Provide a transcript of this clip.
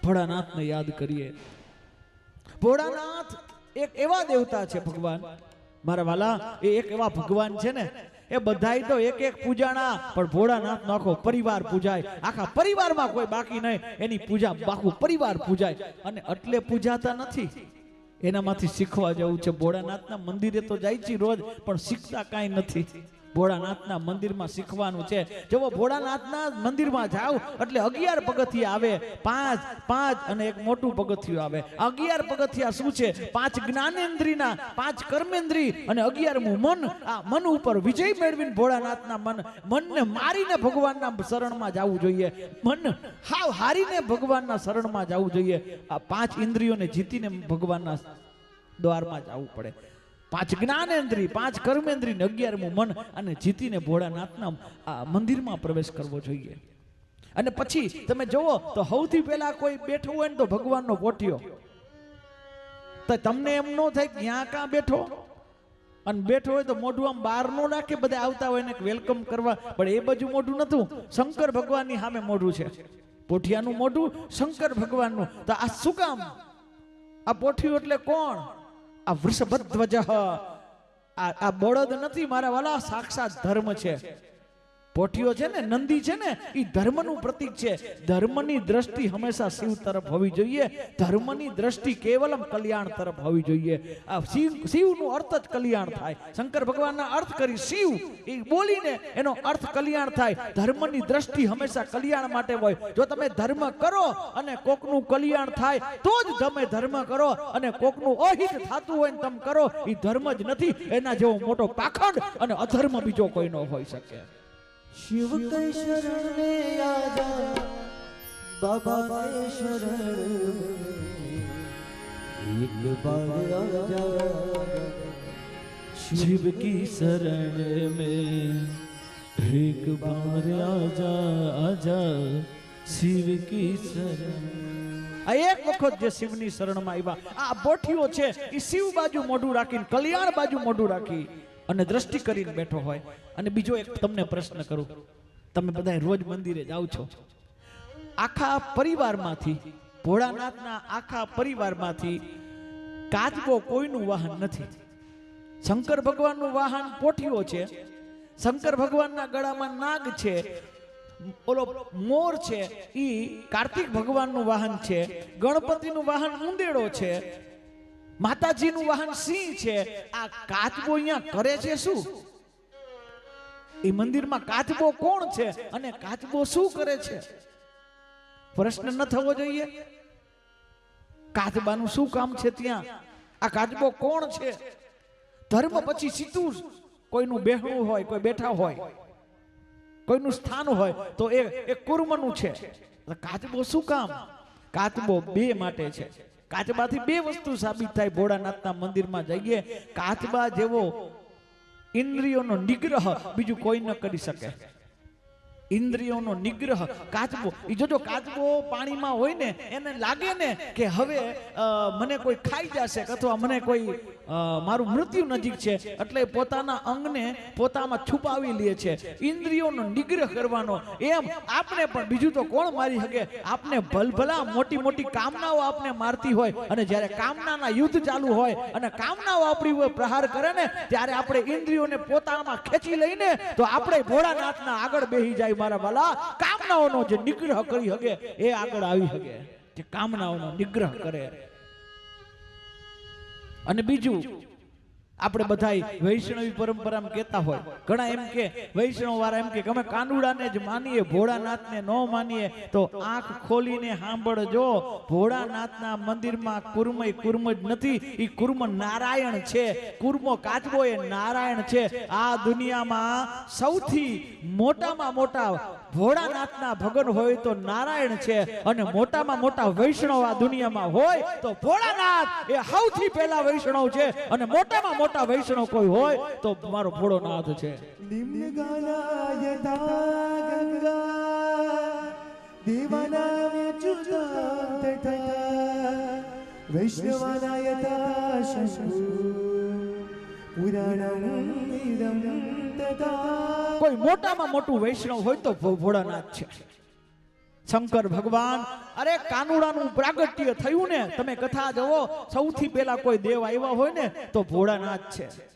ભોળાનાથને યાદ કરીએ. ભોળાનાથ એક એવા દેવતા છે ભગવાન મારા વાલા, એ એક એવા ભગવાન છે ને, એ બધાય તો એક એક પૂજાણા, પણ ભોળાનાથ નો આખો પરિવાર પૂજાય. આખા પરિવારમાં કોઈ બાકી નહીં, એની પૂજા આખું પરિવાર પૂજાય. અને એટલે પૂજાતા નથી, એનામાંથી શીખવા જવું છે. ભોળાનાથના મંદિરે તો જાય છે રોજ, પણ શીખતા કાંઈ નથી. ભોળાનાથના મંદિરમાં શીખવાનું છે. જો ભોળાનાથના મંદિરમાં જાવ એટલે 11 પગથિયા આવે, 5 અને એક મોટું પગથિયું આવે. 11 પગથિયા શું છે? 5 જ્ઞાનેન્દ્રિયના, 5 કર્મેન્દ્રિય અને 11મું મન. આ મન ઉપર વિજય મેળવીને ભોળાનાથના મનને મારીને ભગવાનના શરણમાં જવું જોઈએ. મન હાવ હારીને ભગવાનના શરણમાં જવું જોઈએ. આ 5 ઇન્દ્રિયોને જીતીને ભગવાનના દ્વારમાં જવું પડે. 5 જ્ઞાનેન્દ્રિય, 5 કર્મેન્દ્રિય ને 11મું મન, અને જીતીને ભોળાનાથના આ મંદિરમાં પ્રવેશ કરવો જોઈએ. અને પછી તમે જોવો તો સૌથી પહેલા કોઈ બેઠો હોય ને તો ભગવાનનો પોઠિયો. તો તમને એમ ન થાય કે ત્યાં કાં બેઠો, અને બેઠો હોય તો મોઢું આમ બહાર ન રાખે, બધા આવતા હોય ને વેલકમ કરવા, પણ એ બાજુ મોઢું નતું. શંકર ભગવાનની સામે મોઢું છે, પોઠિયાનું મોઢું શંકર ભગવાનનું. તો આ શું કામ? આ પોઠિયું એટલે કોણ? આ વૃષભધ્વજ, આ બળદ નથી મારા વાલા, સાક્ષાત ધર્મ છે. પોઠિયો છે ને, નંદી છે ને, એ ધર્મનું પ્રતીક છે. ધર્મની દ્રષ્ટિ હંમેશા શિવ તરફ હોવી જોઈએ. ધર્મની દ્રષ્ટિ કેવલમ કલ્યાણ તરફ હોવી જોઈએ. આ શિવનો અર્થ જ કલ્યાણ થાય. શંકર ભગવાનના અર્થ કરી શિવ, એ બોલીને એનો અર્થ કલ્યાણ થાય. ધર્મની દ્રષ્ટિ હંમેશા કલ્યાણ માટે હોય. જો તમે ધર્મ કરો અને કોકનું કલ્યાણ થાય તો જ તમે ધર્મ કરો, અને કોકનું અહિત થતું હોય ને તમે કરો, એ ધર્મ જ નથી. એના જેવો મોટો પાખંડ અને અધર્મ બીજો કોઈ ન હોઈ શકે. शिव के शरण में आजा, बाबा के शरण एक बार आजा, शिव की शरण में एक बार आजा, आजा शिव की शरण. આ એક વખત જે શિવની શરણમાં આવ્યા, આ પોઠિયો છે એ શિવ બાજુ મોઢું રાખીને, કલ્યાણ બાજુ મોઢું રાખી અને દ્રષ્ટિ કરીને બેઠો હોય. અને બીજો એક તમને પ્રશ્ન કરું, તમે બધા રોજ મંદિરે જાઓ છો, આખા પરિવારમાંથી, ભોળાનાથના આખા પરિવારમાંથી કાચબો કોઈનું વાહન નથી. શંકર ભગવાનનું વાહન પોઠિયો છે, શંકર ભગવાનના ગળામાં નાગ છે, ઓલો મોર છે ઈ કાર્તિક ભગવાનનું વાહન છે, ગણપતિનું વાહન ઉંદેડો છે, માતાજીનું વાહન સિંહ છે. આ કાચબો અહીંયા કરે છે શું? એ મંદિરમાં કાચબો કોણ છે અને કાચબો શું કરે છે? પ્રશ્ન ન થવો જોઈએ. કાચબાનું શું કામ છે ત્યાં? આ કાચબો કોણ છે? ધર્મ પછી સીધું કોઈનું બેહણું હોય, કોઈ બેઠા હોય, કોઈનું સ્થાન હોય તો એ કુર્મનું છે. કાચબો શું કામ? કાચબો બે માટે છે. કાચબાથી બે વસ્તુ સાબિત થાય. ભોળાનાથના મંદિરમાં જઈએ, કાચબા જેવો ઇન્દ્રિયોનો નિગ્રહ બીજું કોઈ ન કરી શકે. ઇન્દ્રિયોનો નિગ્રહ કાચબો. એ જોજો, કાચબો પાણીમાં હોય ને એને લાગે ને કે હવે મને કોઈ ખાઈ જશે અથવા મને કોઈ મારું મૃત્યુ નજીક છે, એટલે પોતાના અંગને પોતામાં છુપાવી લે છે. ઇન્દ્રિયોનો નિગ્રહ કરવાનો. એમ આપણે પણ બીજું તો કોણ મારી શકે? આપણે ભલભલા મોટી મોટી કામનાઓ આપણે મારતી હોય, અને જ્યારે કામનાના યુદ્ધ ચાલુ હોય અને કામનાઓ આપણી ઉપર પ્રહાર કરે ને, ત્યારે આપણે ઇન્દ્રિયોને પોતામાં ખેંચી લઈને તો આપણે ભોળાનાથના આગળ બેહી જાય. મારા વાલા, કામનાઓનો જે નિગ્રહ કરી શકે એ આગળ આવી શકે, જે કામનાઓનો નિગ્રહ કરે. અને બીજું, આપણે બધાય વૈષ્ણવી પરંપરામાં કહેતા હોય, ઘણા એમ કે વૈષ્ણવ વાળા એમ કે અમે કાનુડાને જ માનીએ, ભોળાનાથને ન માનીએ. તો આંખ ખોલીને સાંભળજો, ભોળાનાથના મંદિરમાં કુર્મય કુર્મ જ નથી, એ કુર્મ નારાયણ છે. કુર્મો કાચબો એ નારાયણ છે. આ દુનિયામાં સૌથી મોટામાં મોટા ભોળાનાથના ભગવાન હોય તો નારાયણ છે, અને મોટામાં મોટા વૈષ્ણવ આ દુનિયામાં હોય તો ભોળાનાથ એ સૌથી પહેલા વૈષ્ણવ છે. અને મોટામાં મોટા વૈષ્ણવ કોઈ હોય તો મારો ભોળોનાથ છે. निम्न गाना यथा गंगा देवाना अच्युतां तथा वैष्णवाना यथा शंभु पुराणं इदं तथा. કોઈ મોટામાં મોટું વૈષ્ણવ હોય તો ભોળાનાથ છે. શંકર ભગવાન અરે કાનુડાનું પ્રાગટ્ય થયું ને, તમે કથા જુઓ, સૌથી પહેલા કોઈ દેવ આવ્યા હોય ને તો ભોળાનાથ છે.